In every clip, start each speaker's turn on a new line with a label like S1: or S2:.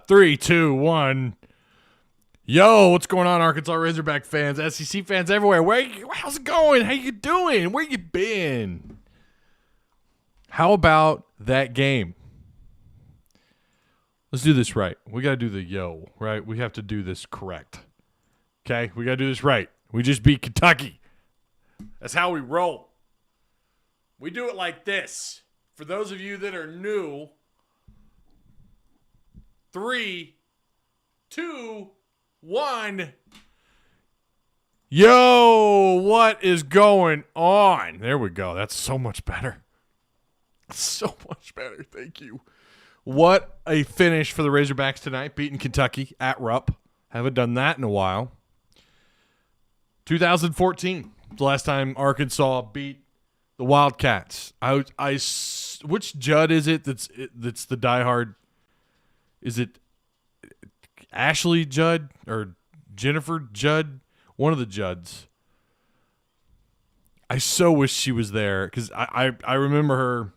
S1: Three, two, one. Yo, what's going on, Arkansas Razorback fans, SEC fans everywhere? How's it going? How you doing? Where you been? How about that game? Let's do this right. We got to do the yo, right? We have to do this correct. Okay? We got to do this right. We just beat Kentucky. That's how we roll. We do it like this. For those of you that are new, 3, 2, 1. Yo, what is going on? There we go. That's so much better. So much better. Thank you. What a finish for the Razorbacks tonight, beating Kentucky at Rupp. Haven't done that in a while. 2014, the last time Arkansas beat the Wildcats. Which Judd is it that's the diehard? Is it Ashley Judd or Jennifer Judd? One of the Judds. I so wish she was there because I remember her.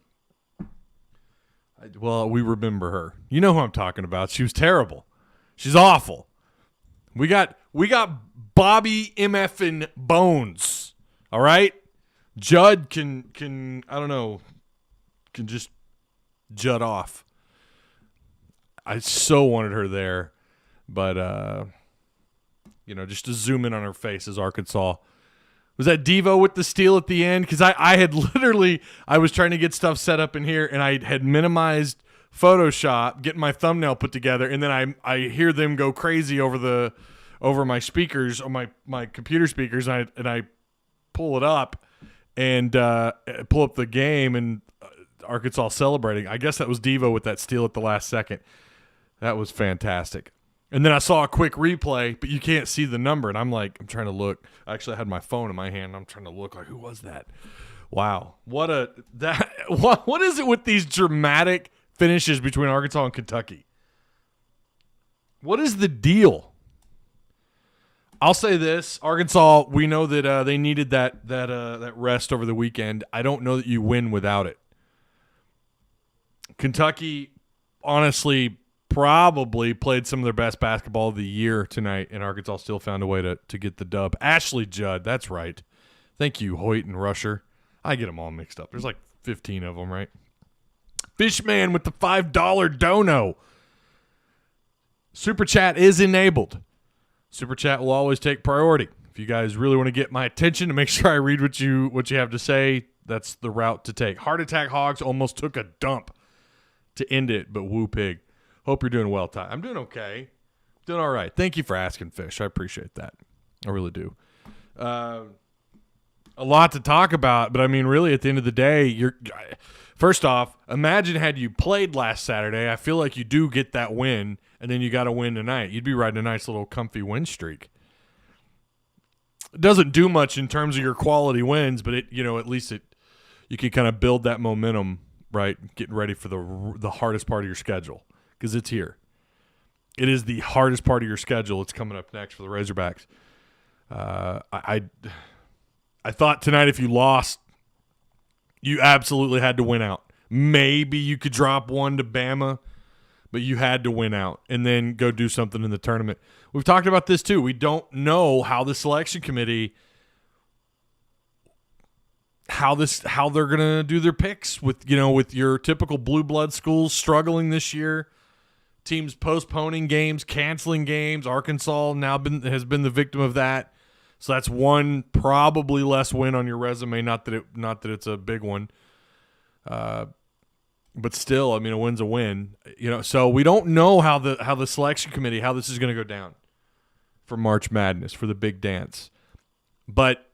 S1: Well, we remember her. You know who I'm talking about. She was terrible. She's awful. We got Bobby MFing Bones. All right? Judd can I don't know, can just Judd off. I so wanted her there, but just to zoom in on her face as Arkansas. Was that Devo with the steal at the end? Because I was trying to get stuff set up in here, and I had minimized Photoshop, getting my thumbnail put together, and then I hear them go crazy over my speakers, or my computer speakers, and I pull it up and pull up the game, and Arkansas celebrating. I guess that was Devo with that steal at the last second. That was fantastic. And then I saw a quick replay, but you can't see the number. And I'm trying to look. I actually had my phone in my hand. I'm trying to look who was that? Wow. What is it with these dramatic finishes between Arkansas and Kentucky? What is the deal? I'll say this. Arkansas, we know that they needed that rest over the weekend. I don't know that you win without it. Kentucky, honestly, probably played some of their best basketball of the year tonight, and Arkansas still found a way to get the dub. Ashley Judd, that's right. Thank you, Hoyt and Rusher. I get them all mixed up. There's 15 of them, right? Fishman with the $5 dono. Super Chat is enabled. Super Chat will always take priority. If you guys really want to get my attention to make sure I read what you have to say, that's the route to take. Heart Attack Hogs almost took a dump to end it, but woo pig. Hope you're doing well, Ty. I'm doing okay. Doing all right. Thank you for asking, Fish. I appreciate that. I really do. A lot to talk about, but I mean, really, at the end of the day, first off, imagine had you played last Saturday. I feel like you do get that win, and then you got to win tonight. You'd be riding a nice little comfy win streak. It doesn't do much in terms of your quality wins, but at least you can kind of build that momentum, right? Getting ready for the hardest part of your schedule. Because it's here. It is the hardest part of your schedule. It's coming up next for the Razorbacks. I thought tonight if you lost, you absolutely had to win out. Maybe you could drop one to Bama, but you had to win out and then go do something in the tournament. We've talked about this too. We don't know how the selection committee, how they're gonna do their picks with your typical blue blood schools struggling this year. Teams postponing games, canceling games. Arkansas now has been the victim of that. So that's one probably less win on your resume. Not that it's a big one, but still, I mean, a win's a win. So we don't know how the selection committee, how this is going to go down for March Madness, for the big dance. But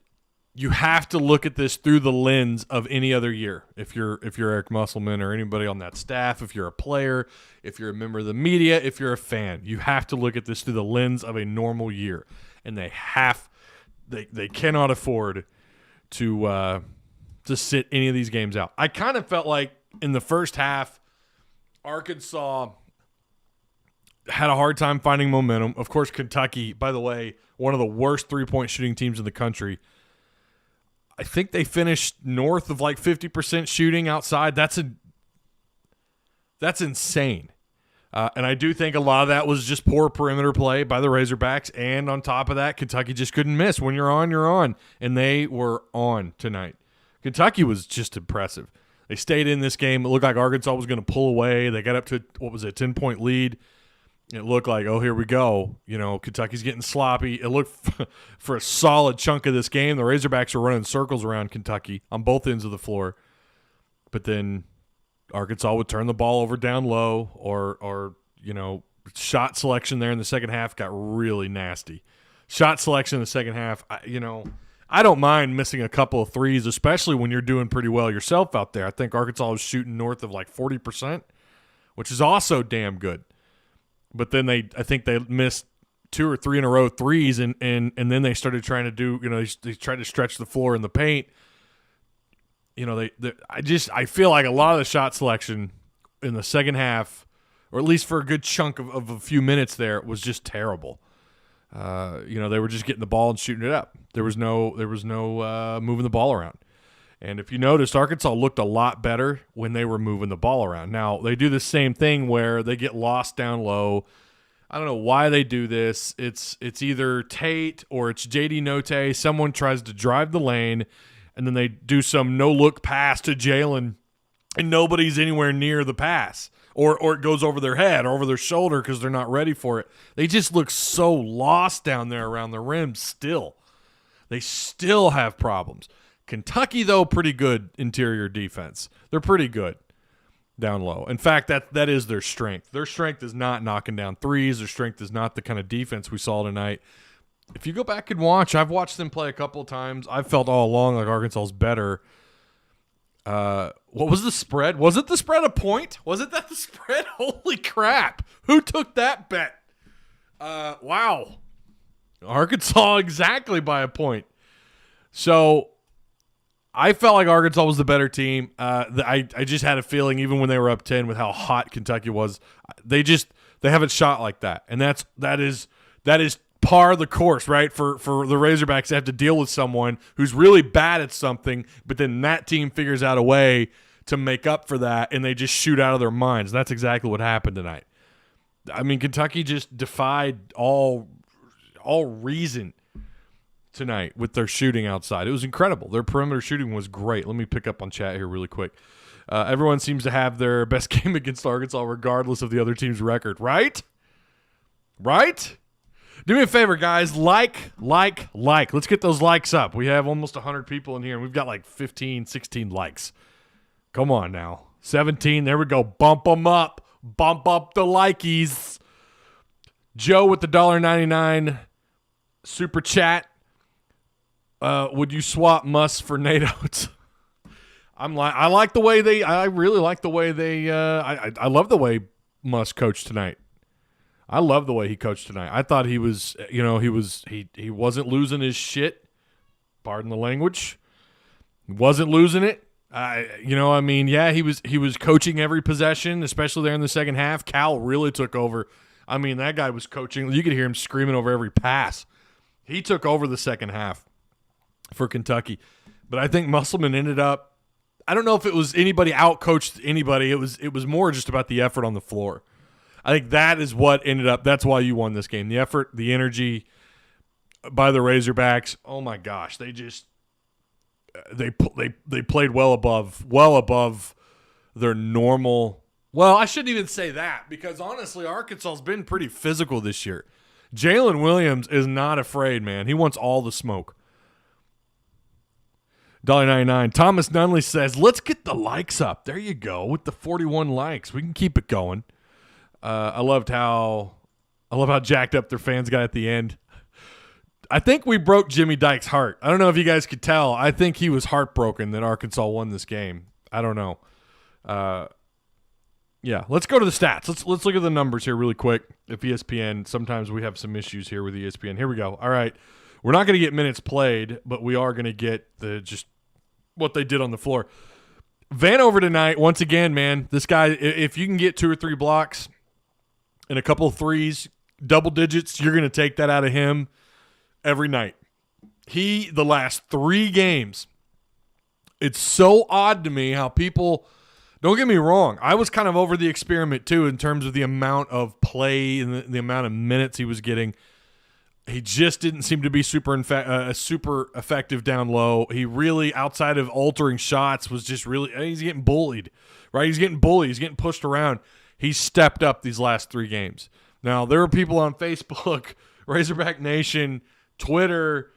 S1: you have to look at this through the lens of any other year. If you're Eric Musselman or anybody on that staff, if you're a player, if you're a member of the media, if you're a fan, you have to look at this through the lens of a normal year. And they cannot afford to sit any of these games out. I kind of felt like in the first half, Arkansas had a hard time finding momentum. Of course, Kentucky, by the way, one of the worst three-point shooting teams in the country. I think they finished north of like 50% shooting outside. That's insane. And I do think a lot of that was just poor perimeter play by the Razorbacks. And on top of that, Kentucky just couldn't miss. When you're on, you're on. And they were on tonight. Kentucky was just impressive. They stayed in this game. It looked like Arkansas was going to pull away. They got up to, 10-point lead. It looked like, oh, here we go. Kentucky's getting sloppy. It looked for a solid chunk of this game. The Razorbacks were running circles around Kentucky on both ends of the floor. But then Arkansas would turn the ball over down low or shot selection there in the second half got really nasty. Shot selection in the second half, I don't mind missing a couple of threes, especially when you're doing pretty well yourself out there. I think Arkansas was shooting north of like 40%, which is also damn good. But then I think they missed 2 or 3 in a row threes, and then they started trying to do, they tried to stretch the floor in the paint. I feel like a lot of the shot selection in the second half, or at least for a good chunk of a few minutes there, was just terrible. They were just getting the ball and shooting it up. There was no moving the ball around. And if you noticed, Arkansas looked a lot better when they were moving the ball around. Now, they do the same thing where they get lost down low. I don't know why they do this. It's either Tate or it's JD Notae. Someone tries to drive the lane, and then they do some no-look pass to Jalen, and nobody's anywhere near the pass. Or it goes over their head or over their shoulder because they're not ready for it. They just look so lost down there around the rim still. They still have problems. Kentucky, though, pretty good interior defense. They're pretty good down low. In fact, that is their strength. Their strength is not knocking down threes. Their strength is not the kind of defense we saw tonight. If you go back and watch, I've watched them play a couple of times. I've felt all along like Arkansas is better. What was the spread? Was it the spread a point? Was it that the spread? Holy crap. Who took that bet? Wow. Arkansas exactly by a point. So I felt like Arkansas was the better team. I just had a feeling even when they were up 10 with how hot Kentucky was, they haven't shot like that. And that is par the course, right? For the Razorbacks to have to deal with someone who's really bad at something, but then that team figures out a way to make up for that, and they just shoot out of their minds. That's exactly what happened tonight. I mean, Kentucky just defied all reason tonight with their shooting outside. It was incredible. Their perimeter shooting was great. Let me pick up on chat here really quick. Everyone seems to have their best game against Arkansas regardless of the other team's record, right? Right? Do me a favor, guys. Like. Let's get those likes up. We have almost 100 people in here, and we've got like 15, 16 likes. Come on now. 17. There we go. Bump them up. Bump up the likies. Joe with the $1.99 super chat. Would you swap Muss for Nate Oates? I like the way they. I really like the way they. I love the way Muss coached tonight. I love the way he coached tonight. I thought he was, he wasn't losing his shit. Pardon the language. He wasn't losing it. He was coaching every possession, especially there in the second half. Cal really took over. I mean, that guy was coaching. You could hear him screaming over every pass. He took over the second half for Kentucky. But I think Musselman ended up, I don't know if it was anybody out-coached anybody. It was more just about the effort on the floor. I think that is what ended up. That's why you won this game. The effort, the energy by the Razorbacks. Oh my gosh, they played well above their normal. Well, I shouldn't even say that because honestly, Arkansas's been pretty physical this year. Jalen Williams is not afraid, man. He wants all the smoke. $1.99. Thomas Nunley says, "Let's get the likes up." There you go with the 41 likes. We can keep it going. I loved how jacked up their fans got at the end. I think we broke Jimmy Dyke's heart. I don't know if you guys could tell. I think he was heartbroken that Arkansas won this game. I don't know. Yeah, let's go to the stats. Let's look at the numbers here really quick. If ESPN, sometimes we have some issues here with ESPN. Here we go. All right, we're not going to get minutes played, but we are going to get just what they did on the floor. Vanover tonight, once again, man. This guy, if you can get 2 or 3 blocks and a couple of threes, double digits, you're going to take that out of him every night. The last 3 games, It's so odd to me how people, don't get me wrong, I was kind of over the experiment too in terms of the amount of play and the amount of minutes he was getting. He just didn't seem to be super effective down low. He really, outside of altering shots, was just really, he's getting bullied, right? He's getting bullied. He's getting pushed around. He's stepped up these last 3 games. Now, there are people on Facebook, Razorback Nation, Twitter,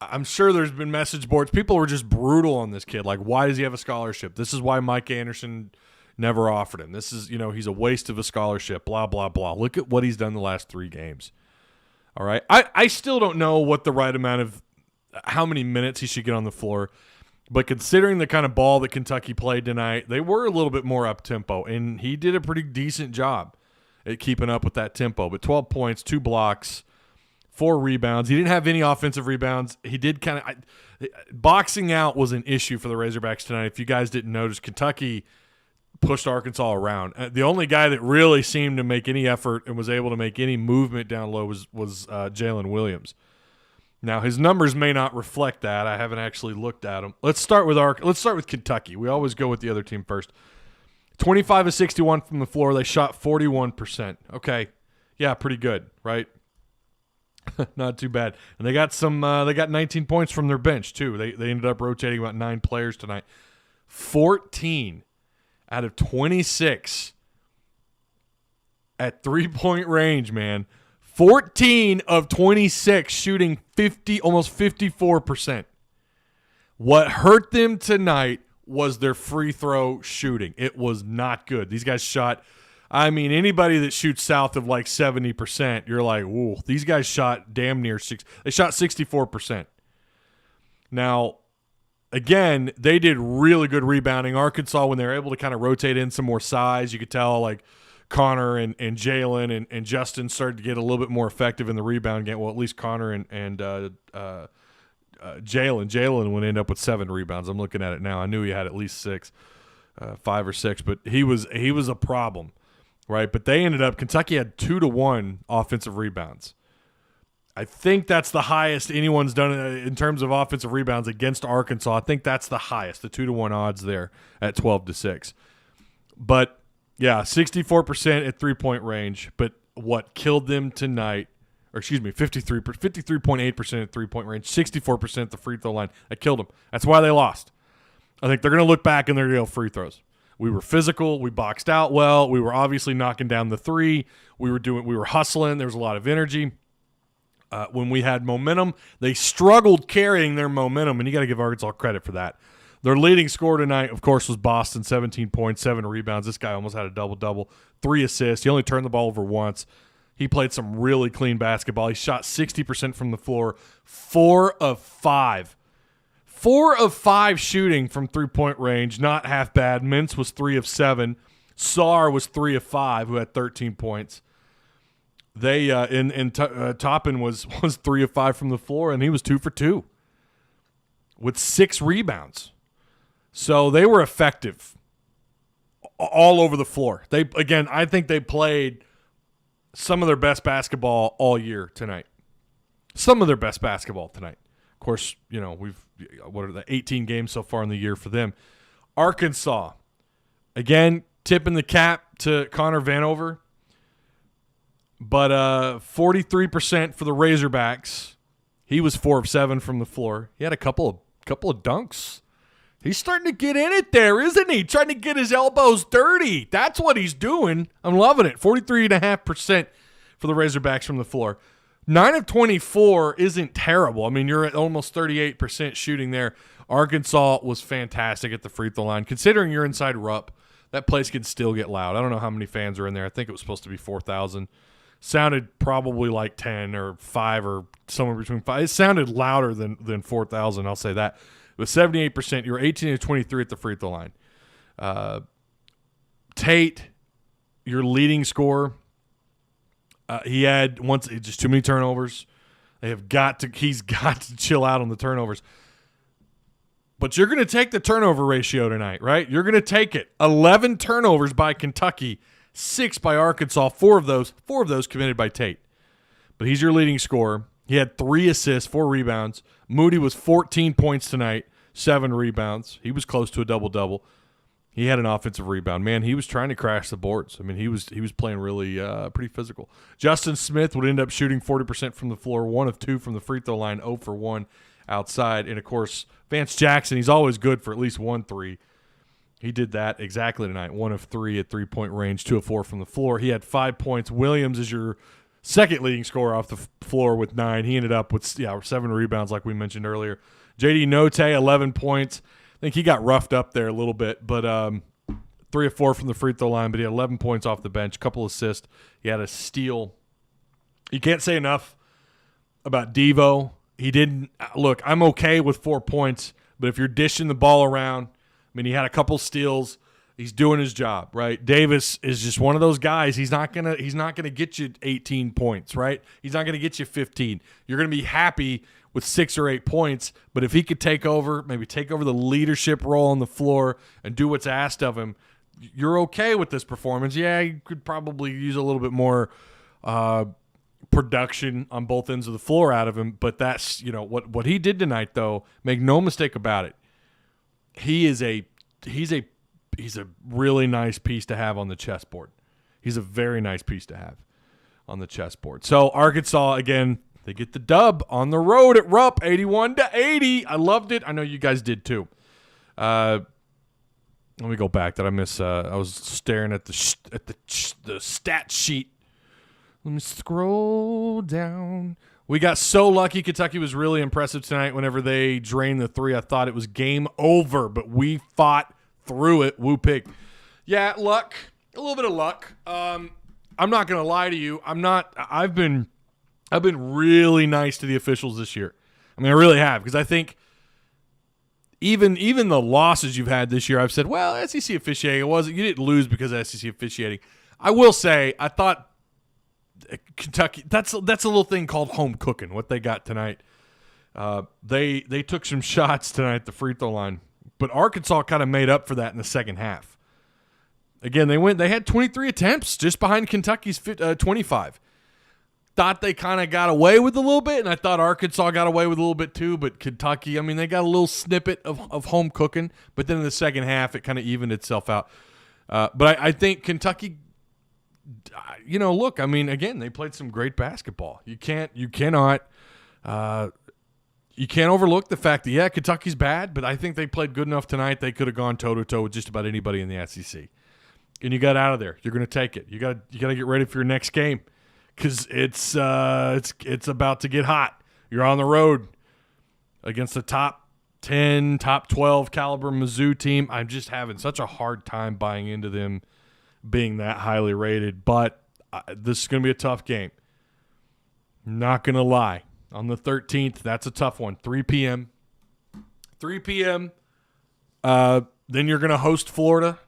S1: I'm sure there's been message boards. People were just brutal on this kid. Like, why does he have a scholarship? This is why Mike Anderson never offered him. This is, he's a waste of a scholarship, blah, blah, blah. Look at what he's done the last 3 games. All right. I still don't know what the right amount of how many minutes he should get on the floor. But considering the kind of ball that Kentucky played tonight, they were a little bit more up-tempo, and he did a pretty decent job at keeping up with that tempo. But 12 points, 2 blocks, 4 rebounds. He didn't have any offensive rebounds. He did kind of boxing out was an issue for the Razorbacks tonight. If you guys didn't notice, Kentucky pushed Arkansas around. The only guy that really seemed to make any effort and was able to make any movement down low was Jalen Williams. Now his numbers may not reflect that. I haven't actually looked at them. Let's start with Kentucky. We always go with the other team first. 25 of 61 from the floor. They shot 41%. Okay, yeah, pretty good, right? Not too bad. And they got they got 19 points from their bench too. They ended up rotating about 9 players tonight. 14 out of 26 at 3-point range, man. 14 of 26 shooting almost 54%. What hurt them tonight was their free throw shooting. It was not good. These guys shot, anybody that shoots south of like 70%, you're like, ooh, these guys shot damn near they shot 64%. Now, again, they did really good rebounding. Arkansas, when they were able to kind of rotate in some more size, you could tell like Connor and Jalen and Justin started to get a little bit more effective in the rebound game. Well, at least Connor and Jalen. Jalen would end up with 7 rebounds. I'm looking at it now. I knew he had at least 6, 5 or 6, but he was a problem, right? But they ended up, Kentucky had 2-to-1 offensive rebounds. I think that's the highest anyone's done in terms of offensive rebounds against Arkansas. I think that's the highest, the 2-to-1 odds there at 12-6. But yeah, 64% at 3-point range. But what killed them tonight, 53.8% at 3-point range, 64% at the free throw line. That killed them. That's why they lost. I think they're going to look back and they're going to go free throws. We were physical. We boxed out well. We were obviously knocking down the 3. We were hustling. There was a lot of energy. When we had momentum, they struggled carrying their momentum, and you got to give Arkansas credit for that. Their leading scorer tonight, of course, was Boston, 17 points, 7 rebounds. This guy almost had a double-double, 3 assists. He only turned the ball over once. He played some really clean basketball. He shot 60% from the floor, 4 of 5. 4 of 5 shooting from 3-point range, not half bad. Mintz was 3 of 7. Sarr was 3 of 5, who had 13 points. They Toppin was 3 of 5 from the floor, and he was 2 for 2 with 6 rebounds. So they were effective all over the floor. I think they played some of their best basketball all year tonight. Some of their best basketball tonight. Of course, what are the 18 games so far in the year for them? Arkansas, again, tipping the cap to Connor Vanover. But 43% for the Razorbacks. He was 4 of 7 from the floor. He had a couple of dunks. He's starting to get in it there, isn't he? Trying to get his elbows dirty. That's what he's doing. I'm loving it. 43.5% for the Razorbacks from the floor. 9 of 24 isn't terrible. You're at almost 38% shooting there. Arkansas was fantastic at the free throw line. Considering you're inside Rupp, that place can still get loud. I don't know how many fans are in there. I think it was supposed to be 4,000. Sounded probably like 10 or 5 or somewhere between 5. It sounded louder than 4,000, I'll say that. With 78%, you were 18 of 23 at the free throw line. Tate, your leading scorer, he had just too many turnovers. He's got to chill out on the turnovers. But you're going to take the turnover ratio tonight, right? You're going to take it. 11 turnovers by Kentucky, 6 by Arkansas, 4 of those committed by Tate. But he's your leading scorer. He had 3 assists, 4 rebounds. Moody was 14 points tonight, 7 rebounds. He was close to a double-double. He had an offensive rebound. Man, he was trying to crash the boards. I mean, he was playing really pretty physical. Justin Smith would end up shooting 40% from the floor, 1 of 2 from the free throw line, 0 for 1 outside. And, of course, Vance Jackson, he's always good for at least 1 3. He did that exactly tonight, 1 of 3 at three-point range, 2 of 4 from the floor. He had 5 points. Williams is your second leading scorer off the floor with 9. He ended up with 7 rebounds like we mentioned earlier. J.D. Note, 11 points. I think he got roughed up there a little bit, but 3 of 4 from the free throw line, but he had 11 points off the bench, a couple assists. He had a steal. You can't say enough about Devo. He didn't – look, I'm okay with 4 points, but if you're dishing the ball around, I mean, he had a couple steals. He's doing his job, right? Davis is just one of those guys. He's not gonna get you 18 points, right? He's not gonna get you 15. You're gonna be happy with 6 or 8 points, but if he could take over the leadership role on the floor and do what's asked of him, you're okay with this performance. Yeah, you could probably use a little bit more production on both ends of the floor out of him, but that's what he did tonight. Though, make no mistake about it, he's a really nice piece to have on the chessboard. He's a very nice piece to have on the chessboard. So Arkansas again. They get the dub on the road at Rupp, 81-80. I loved it. I know you guys did too. Let me go back. Did I miss? I was staring at the stat sheet. Let me scroll down. We got so lucky. Kentucky was really impressive tonight. Whenever they drained the 3, I thought it was game over, but we fought through it. Woo pig. Yeah, luck. A little bit of luck. I'm not gonna lie to you. I've been really nice to the officials this year. I mean, I really have, because I think even the losses you've had this year, I've said, well, SEC officiating, you didn't lose because of SEC officiating. I will say, I thought Kentucky, that's a little thing called home cooking, what they got tonight. They took some shots tonight at the free throw line, but Arkansas kind of made up for that in the second half. Again, they had 23 attempts, just behind Kentucky's 25. Thought they kind of got away with a little bit, and I thought Arkansas got away with a little bit too, but Kentucky, I mean, they got a little snippet of home cooking, but then in the second half, it kind of evened itself out. But I think Kentucky, look, I mean, again, they played some great basketball. You can't overlook the fact that, Kentucky's bad, but I think they played good enough tonight they could have gone toe-to-toe with just about anybody in the SEC. And you got out of there. You're going to take it. You got to get ready for your next game. Because it's about to get hot. You're on the road against the top 10, top 12 caliber Mizzou team. I'm just having such a hard time buying into them being that highly rated. But this is going to be a tough game. Not going to lie. On the 13th, that's a tough one. 3 p.m. 3 p.m. Then you're going to host Florida.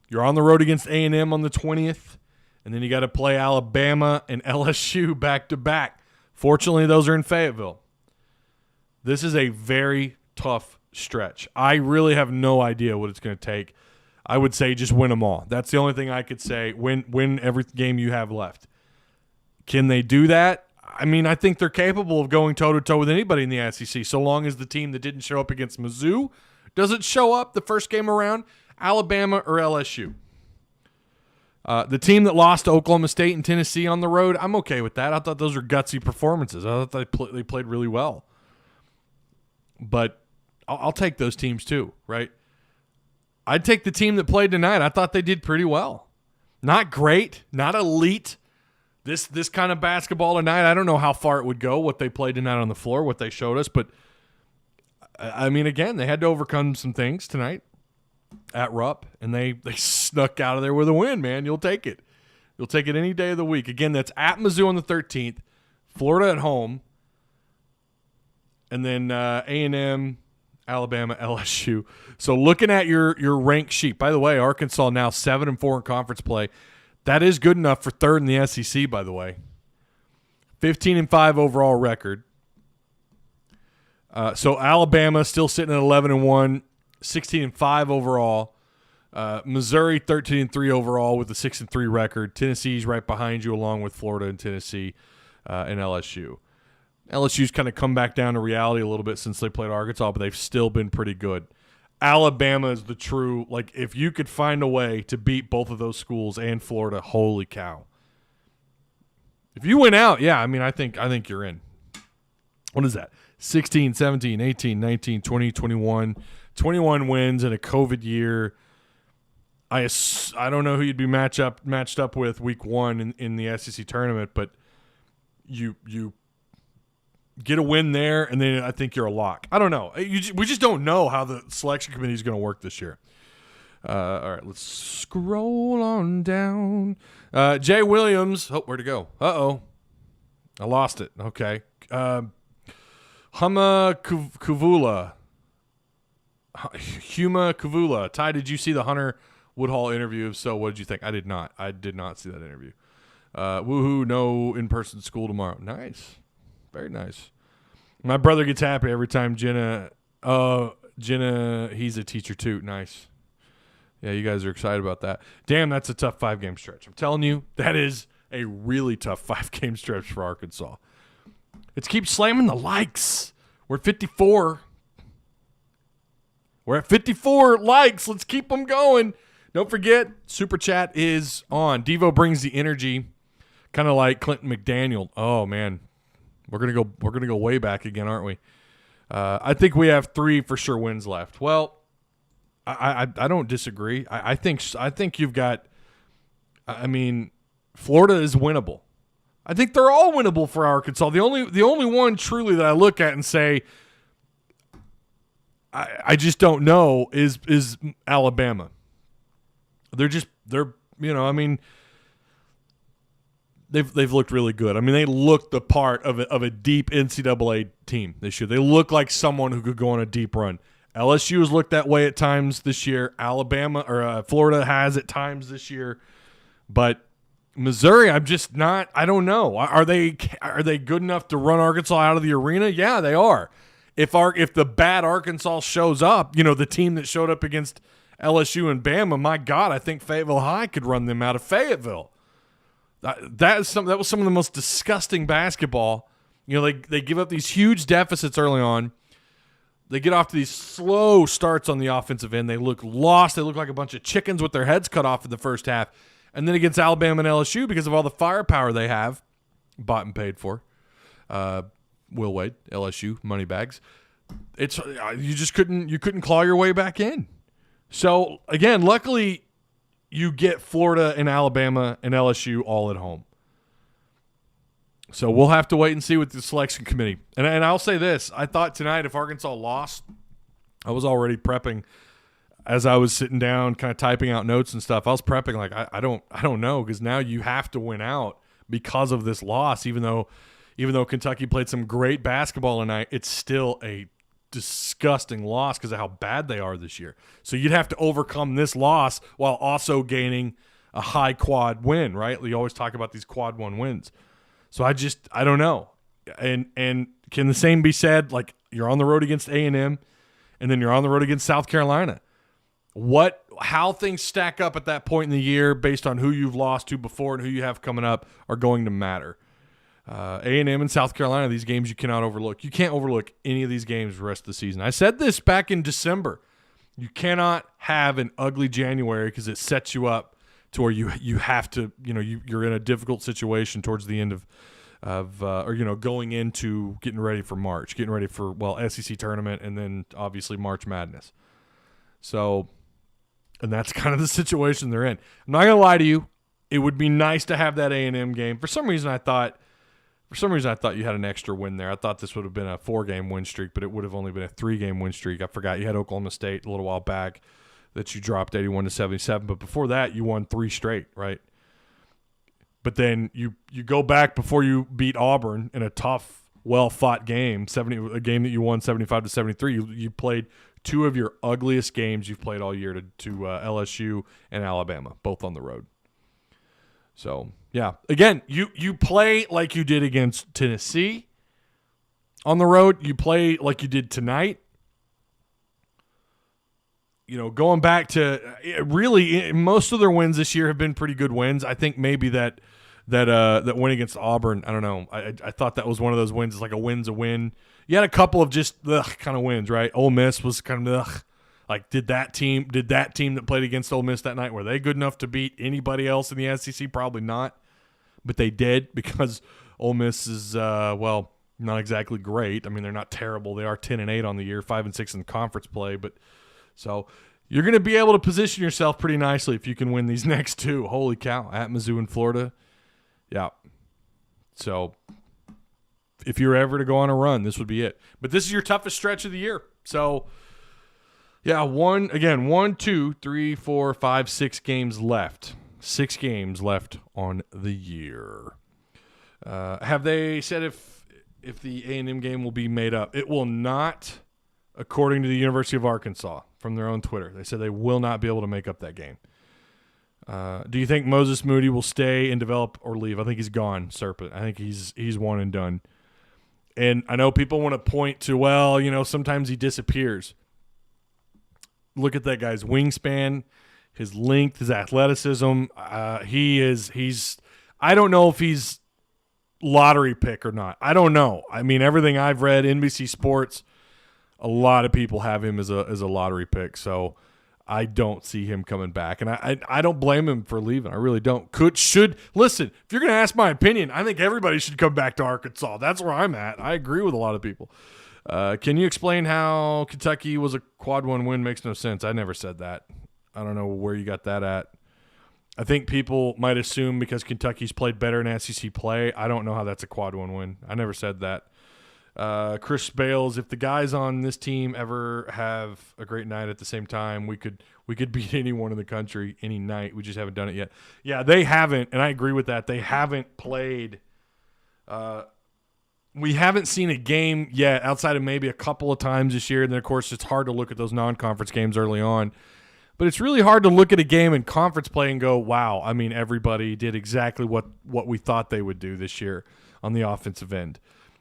S1: You're on the road against A&M on the 20th. And then you got to play Alabama and LSU back-to-back. Fortunately, those are in Fayetteville. This is a very tough stretch. I really have no idea what it's going to take. I would say just win them all. That's the only thing I could say. Win every game you have left. Can they do that? I mean, I think they're capable of going toe-to-toe with anybody in the SEC, so long as the team that didn't show up against Mizzou doesn't show up the first game around, Alabama or LSU. The team that lost to Oklahoma State and Tennessee on the road, I'm okay with that. I thought those were gutsy performances. I thought they played really well. But I'll take those teams too, right? I'd take the team that played tonight. I thought they did pretty well. Not great, not elite. This kind of basketball tonight, I don't know how far it would go, what they played tonight on the floor, what they showed us. But, I mean, again, they had to overcome some things tonight at Rupp, and they snuck out of there with a win, man. You'll take it. You'll take it any day of the week. Again, that's at Mizzou on the 13th, Florida at home, and then A&M, Alabama, LSU. So looking at your rank sheet, by the way, Arkansas now 7-4 in conference play. That is good enough for third in the SEC, by the way. 15-5 overall record. So Alabama still sitting at 11-1. 16-5 overall. Missouri 13-3 overall with a 6-3 record. Tennessee's right behind you, along with Florida and Tennessee and LSU. LSU's kind of come back down to reality a little bit since they played Arkansas, but they've still been pretty good. Alabama is the true, like, if you could find a way to beat both of those schools and Florida, holy cow. If you win out, yeah, I mean, I think you're in. What is that? 16, 17, 18, 19, 20, 21. 21 wins in a COVID year. I don't know who you'd be matched up with week one in the SEC tournament, but you get a win there, and then I think you're a lock. I don't know. We just don't know how the selection committee is going to work this year. All right, let's scroll on down. Jay Williams. Oh, where'd it go? Uh-oh. I lost it. Okay. Huma Kavula. Ty, did you see the Hunter Woodhall interview? If so, what did you think? I did not. I did not see that interview. Woohoo, no in-person school tomorrow. Nice. Very nice. My brother gets happy every time Jenna, he's a teacher too. Nice. Yeah, you guys are excited about that. Damn, that's a tough 5-game stretch. I'm telling you, that is a really tough 5-game stretch for Arkansas. It's keep slamming the likes. We're at 54. We're at 54 likes. Let's keep them going. Don't forget, Super Chat is on. Devo brings the energy, kind of like Clinton McDaniel. Oh, man. We're gonna go way back again, aren't we? I think we have 3 for sure wins left. Well, I don't disagree. I think you've got. I mean, Florida is winnable. I think they're all winnable for Arkansas. The only one truly that I look at and say I just don't know is Alabama. They're I mean. They've looked really good. I mean, they look the part of a deep NCAA team this year. They look like someone who could go on a deep run. LSU has looked that way at times this year. Florida has at times this year, but Missouri, I'm just not. I don't know. Are they good enough to run Arkansas out of the arena? Yeah, they are. If the bad Arkansas shows up, the team that showed up against LSU and Bama, my God, I think Fayetteville High could run them out of Fayetteville. That was some of the most disgusting basketball. They give up these huge deficits early on. They get off to these slow starts on the offensive end. They look lost. They look like a bunch of chickens with their heads cut off in the first half. And then against Alabama and LSU, because of all the firepower they have, bought and paid for, Will Wade, LSU, money bags. You couldn't claw your way back in. So again, luckily, you get Florida and Alabama and LSU all at home. So we'll have to wait and see with the selection committee. And I'll say this. I thought tonight if Arkansas lost, I was already prepping as I was sitting down kind of typing out notes and stuff. I was prepping like I don't know, because now you have to win out because of this loss. Even though Kentucky played some great basketball tonight, it's still a disgusting loss because of how bad they are this year. So you'd have to overcome this loss while also gaining a high quad win, right? You always talk about these quad 1 wins. So I don't know. And can the same be said, like, you're on the road against A&M and then you're on the road against South Carolina? How things stack up at that point in the year based on who you've lost to before and who you have coming up are going to matter. A&M and South Carolina, these games you cannot overlook. You can't overlook any of these games the rest of the season. I said this back in December. You cannot have an ugly January because it sets you up to where you have to, you're in a difficult situation towards the end of going into getting ready for March, getting ready for, SEC tournament and then obviously March Madness. So, and that's kind of the situation they're in. I'm not going to lie to you. It would be nice to have that A&M game. For some reason, I thought you had an extra win there. I thought this would have been a 4-game win streak, but it would have only been a 3-game win streak. I forgot you had Oklahoma State a little while back that you dropped 81-77, but before that you won 3 straight, right? But then you go back before you beat Auburn in a tough, well-fought game, a game that you won 75-73. You played 2 of your ugliest games you've played all year to LSU and Alabama, both on the road. So, yeah. Again, you play like you did against Tennessee on the road. You play like you did tonight. Going back to really most of their wins this year have been pretty good wins. I think maybe that that win against Auburn. I don't know. I thought that was one of those wins. It's like a win's a win. You had a couple of just kind of wins, right? Ole Miss was kind of like did that team that played against Ole Miss that night, were they good enough to beat anybody else in the SEC? Probably not, but they did because Ole Miss is not exactly great. I mean, they're not terrible. They are 10-8 on the year, 5-6 in conference play, but so you're going to be able to position yourself pretty nicely if you can win these next two. Holy cow, at Mizzou in Florida. Yeah. So if you're ever to go on a run, this would be it. But this is your toughest stretch of the year. So, yeah, 1, 2, 3, 4, 5, 6 games left. 6 games left on the year. Have they said if the A&M game will be made up? It will not, according to the University of Arkansas, from their own Twitter. They said they will not be able to make up that game. Do you think Moses Moody will stay and develop or leave? I think he's gone, Serpent. I think he's one and done. And I know people want to point to, sometimes he disappears. Look at that guy's wingspan, his length, his athleticism. He's I don't know if he's lottery pick or not. I don't know. I mean, everything I've read, NBC Sports, a lot of people have him as a lottery pick. So I don't see him coming back, and I don't blame him for leaving. I really don't. Listen, if you're going to ask my opinion, I think everybody should come back to Arkansas. That's where I'm at. I agree with a lot of people. Can you explain how Kentucky was a quad 1 win? Makes no sense. I never said that. I don't know where you got that at. I think people might assume because Kentucky's played better in SEC play. I don't know how that's a quad 1 win. I never said that. Chris Bales, if the guys on this team ever have a great night at the same time, we could beat anyone in the country any night. We just haven't done it yet. Yeah, they haven't, and I agree with that. They haven't played. We haven't seen a game yet outside of maybe a couple of times this year. And then, of course, it's hard to look at those non-conference games early on. But it's really hard to look at a game in conference play and go, wow, I mean, everybody did exactly what we thought they would do this year on the offensive end.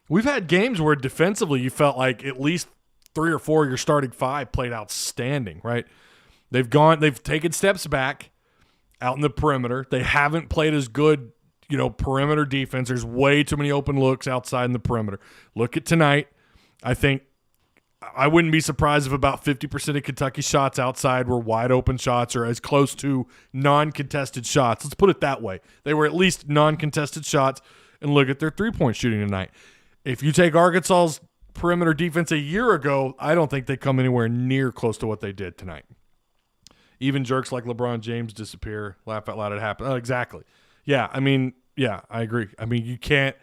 S1: We've had games where defensively you felt like at least 3 or 4 of your starting 5 played outstanding, right? They've taken steps back out in the perimeter. They haven't played as good, perimeter defense. There's way too many open looks outside in the perimeter. Look at tonight. I wouldn't be surprised if about 50% of Kentucky's shots outside were wide open shots or as close to non-contested shots. Let's put it that way. They were at least non-contested shots, and look at their three-point shooting tonight. If you take Arkansas's perimeter defense a year ago, I don't think they come anywhere near close to what they did tonight. Even jerks like LeBron James disappear. Laugh out loud, it happened. Oh, exactly. Yeah, I agree. I mean, you can't,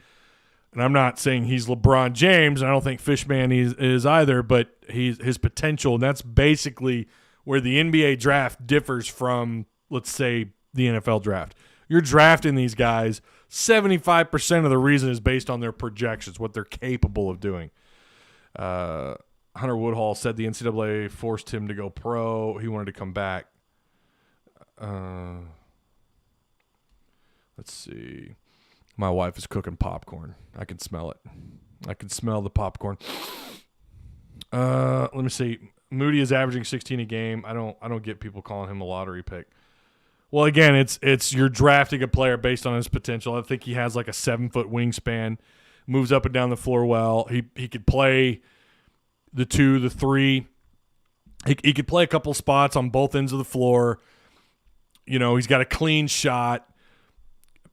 S1: and I'm not saying he's LeBron James, and I don't think Fishman is either, but his potential, and that's basically where the NBA draft differs from, let's say, the NFL draft. You're drafting these guys. 75% of the reason is based on their projections, what they're capable of doing. Hunter Woodhall said the NCAA forced him to go pro. He wanted to come back. Let's see. My wife is cooking popcorn. I can smell it. I can smell the popcorn. Let me see. Moody is averaging 16 a game. I don't get people calling him a lottery pick. Well, again, it's you're drafting a player based on his potential. I think he has like a 7-foot wingspan, moves up and down the floor well. He could play the 2, the 3. He could play a couple spots on both ends of the floor. He's got a clean shot,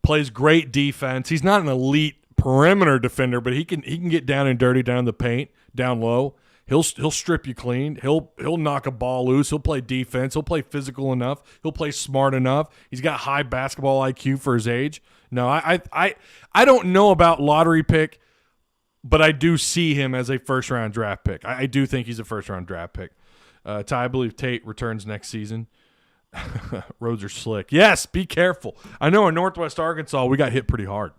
S1: plays great defense. He's not an elite perimeter defender, but he can get down and dirty down the paint, down low. He'll strip you clean. He'll knock a ball loose. He'll play defense. He'll play physical enough. He'll play smart enough. He's got high basketball IQ for his age. No, I don't know about lottery pick, but I do see him as a first-round draft pick. I do think he's a first-round draft pick. Ty, I believe Tate returns next season. Roads are slick. Yes, be careful. I know in Northwest Arkansas we got hit pretty hard.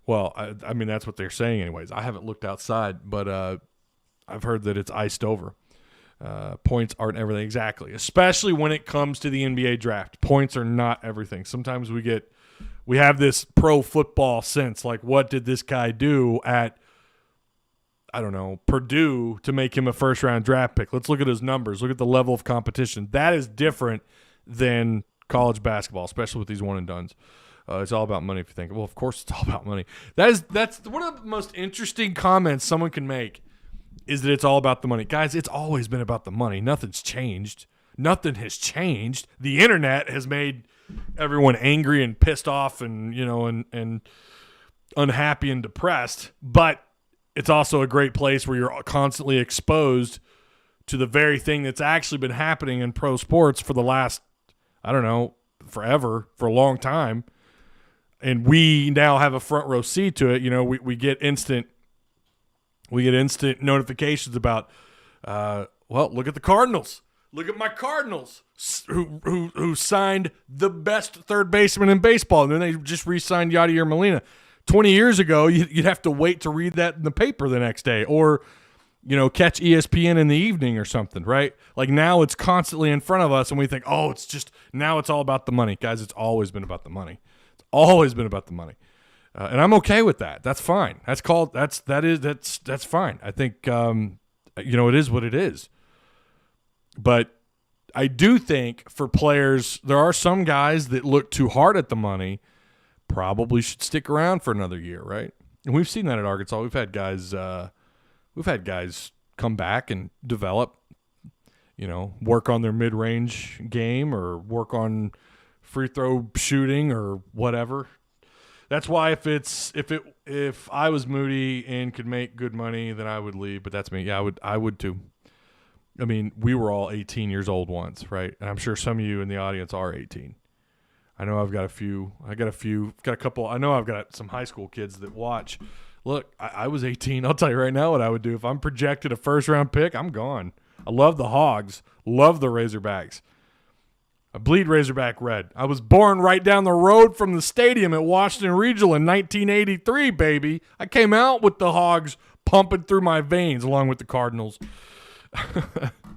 S1: Well, I mean, that's what they're saying anyways. I haven't looked outside, but I've heard that it's iced over. Points aren't everything. Exactly. Especially when it comes to the NBA draft. Points are not everything. Sometimes we have this pro football sense, like what did this guy do at, I don't know, Purdue to make him a first-round draft pick? Let's look at his numbers. Look at the level of competition. That is different than college basketball, especially with these one-and-dones. It's all about money if you think. Well, of course it's all about money. That's one of the most interesting comments someone can make is that it's all about the money. Guys, it's always been about the money. Nothing's changed. Nothing has changed. The internet has made everyone angry and pissed off and, and unhappy and depressed, but it's also a great place where you're constantly exposed to the very thing that's actually been happening in pro sports for the last, I don't know, forever, for a long time. And we now have a front row seat to it. We get instant notifications about, look at the Cardinals. Look at my Cardinals who signed the best third baseman in baseball. And then they just re-signed Yadier Molina. 20 years ago, you'd have to wait to read that in the paper the next day or, catch ESPN in the evening or something, right? Like now it's constantly in front of us and we think, now it's all about the money. Guys, it's always been about the money. It's always been about the money. And I'm okay with that. That's fine. That's fine. I think, it is what it is. But I do think for players, there are some guys that look too hard at the money, probably should stick around for another year, right? And we've seen that at Arkansas. We've had guys come back and develop, work on their mid-range game or work on free throw shooting or whatever. That's why if I was Moody and could make good money, then I would leave. But that's me. Yeah, I would too. I mean, we were all 18 years old once, right? And I'm sure some of you in the audience are 18. I know I've got a couple. I know I've got some high school kids that watch. Look, I was 18. I'll tell you right now what I would do. If I'm projected a first-round pick, I'm gone. I love the Hogs. Love the Razorbacks. I bleed Razorback red. I was born right down the road from the stadium at Washington Regional in 1983, baby. I came out with the Hogs pumping through my veins along with the Cardinals.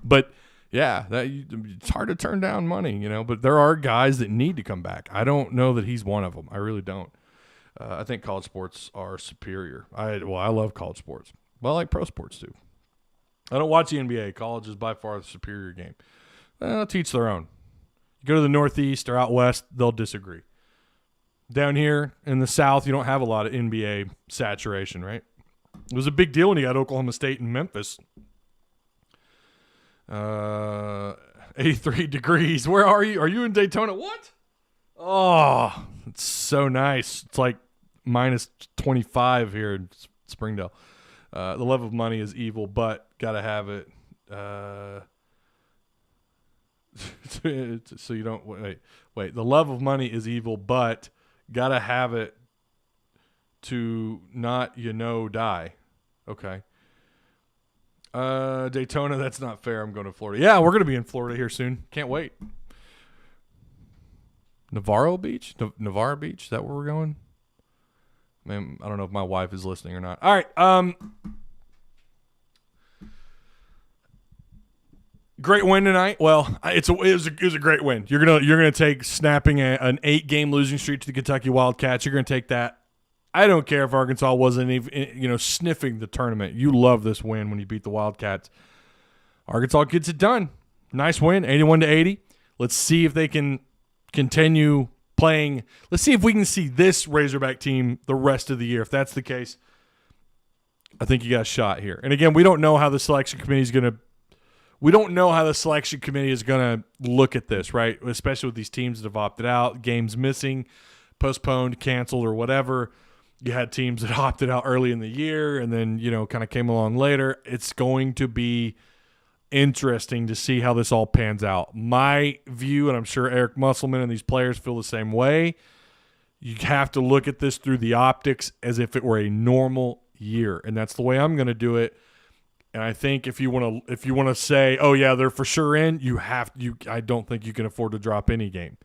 S1: But yeah, it's hard to turn down money, but there are guys that need to come back. I don't know that he's one of them. I really don't. I think college sports are superior. I love college sports. Well, I like pro sports too. I don't watch the NBA. College is by far the superior game. I'll teach their own. You go to the Northeast or out West, they'll disagree. Down here in the South, you don't have a lot of NBA saturation, right? It was a big deal when you got Oklahoma State and Memphis. 83 degrees. Where are you? Are you in Daytona? What? Oh, it's so nice. It's like minus 25 here in Springdale. The love of money is evil, but gotta have it. So you don't wait. The love of money is evil, but gotta have it to not die. Okay. Daytona, that's not fair. I'm going to Florida. Yeah, we're going to be in Florida here soon. Can't wait. Navarro Beach? Navarro Beach? Is that where we're going? Man, I don't know if my wife is listening or not. All right. Great win tonight. Well, it was a great win. You're gonna take snapping an 8-game losing streak to the Kentucky Wildcats. You're gonna take that. I don't care if Arkansas wasn't even, sniffing the tournament. You love this win when you beat the Wildcats. Arkansas gets it done. Nice win, 81-80. Let's see if they can continue playing. Let's see if we can see this Razorback team the rest of the year. If that's the case, I think you got a shot here. And again, we don't know how the selection committee is going to look at this, right? Especially with these teams that have opted out, games missing, postponed, canceled, or whatever. You had teams that opted out early in the year and then, kind of came along later. It's going to be interesting to see how this all pans out. My view, and I'm sure Eric Musselman and these players feel the same way, you have to look at this through the optics as if it were a normal year. And that's the way I'm going to do it. And I think if you want to say, oh yeah, they're for sure in, I don't think you can afford to drop any game.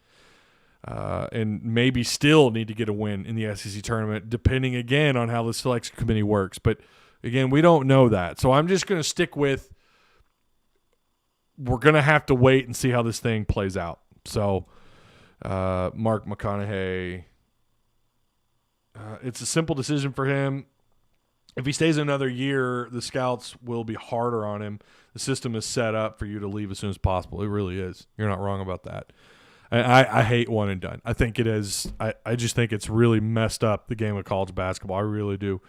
S1: And maybe still need to get a win in the SEC tournament, depending again on how the selection committee works. But again, we don't know that. So I'm just going to stick with we're going to have to wait and see how this thing plays out. So Mark McConaughey, it's a simple decision for him. If he stays another year, the scouts will be harder on him. The system is set up for you to leave as soon as possible. It really is. You're not wrong about that. I hate one and done. I think it is. I just think it's really messed up the game of college basketball. I really do.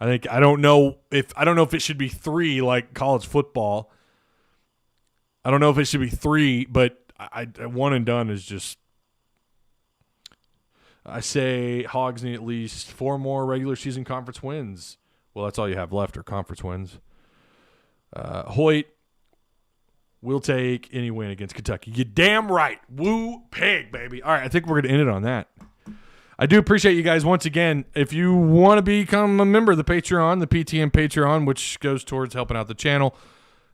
S1: I don't know if it should be 3 like college football. I don't know if it should be 3, but one and done is just. I say Hogs need at least 4 more regular season conference wins. Well, that's all you have left are conference wins. Hoyt will take any win against Kentucky. You damn right. Woo pig, baby. All right, I think we're going to end it on that. I do appreciate you guys once again. If you want to become a member of the Patreon, the PTM Patreon, which goes towards helping out the channel,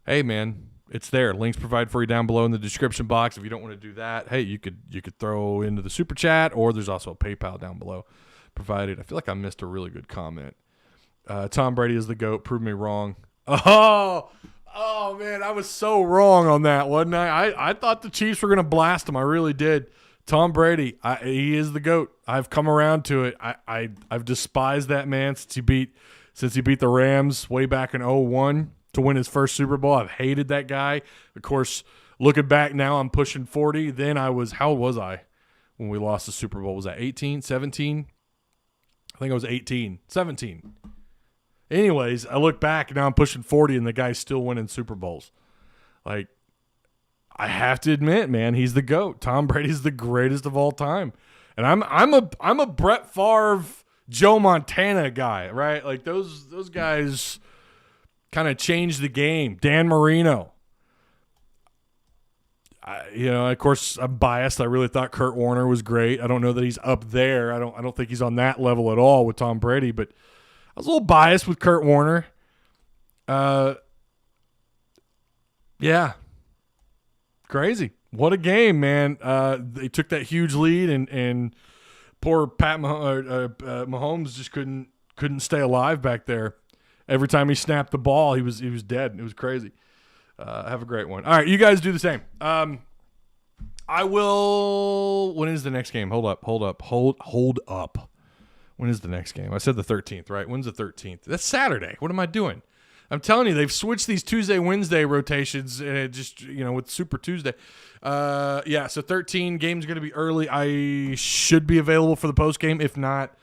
S1: hey, man, it's there. Links provided for you down below in the description box. If you don't want to do that, hey, you could throw into the super chat, or there's also a PayPal down below provided. I feel like I missed a really good comment. Tom Brady is the GOAT. Prove me wrong. Oh, man, I was so wrong on that, wasn't I? I thought the Chiefs were going to blast him. I really did. Tom Brady, he is the GOAT. I've come around to it. I've despised that man since he beat the Rams way back in 2001 to win his first Super Bowl. I've hated that guy. Of course, looking back now, I'm pushing 40. Then how old was I when we lost the Super Bowl? Was that 18, 17? I think I was 18, 17. Anyways, I look back and now I'm pushing 40 and the guy's still winning Super Bowls. Like, I have to admit, man, he's the GOAT. Tom Brady's the greatest of all time. And I'm a Brett Favre, Joe Montana guy, right? Like those guys kind of changed the game. Dan Marino. Of course, I'm biased. I really thought Kurt Warner was great. I don't know that he's up there. I don't think he's on that level at all with Tom Brady, but I was a little biased with Kurt Warner. Yeah. Crazy. What a game, man. They took that huge lead, and poor Pat Mahomes just couldn't stay alive back there. Every time he snapped the ball, he was dead. It was crazy. Have a great one. All right, you guys do the same. I will. When is the next game? Hold up. When is the next game? I said the 13th, right? When's the 13th? That's Saturday. What am I doing? I'm telling you, they've switched these Tuesday, Wednesday rotations, and it just, with Super Tuesday. So 13 game's going to be early. I should be available for the post game. If not,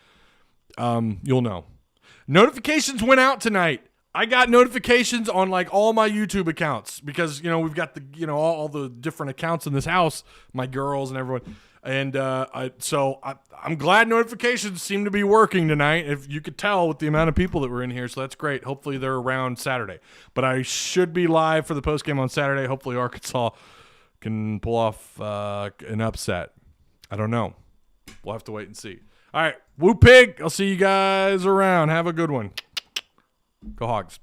S1: you'll know. Notifications went out tonight. I got notifications on like all my YouTube accounts because, we've got the, all the different accounts in this house, my girls and everyone. And I'm glad notifications seem to be working tonight. If you could tell with the amount of people that were in here, so that's great. Hopefully they're around Saturday. But I should be live for the postgame on Saturday. Hopefully Arkansas can pull off an upset. I don't know. We'll have to wait and see. All right, Woo Pig. I'll see you guys around. Have a good one. Go Hogs.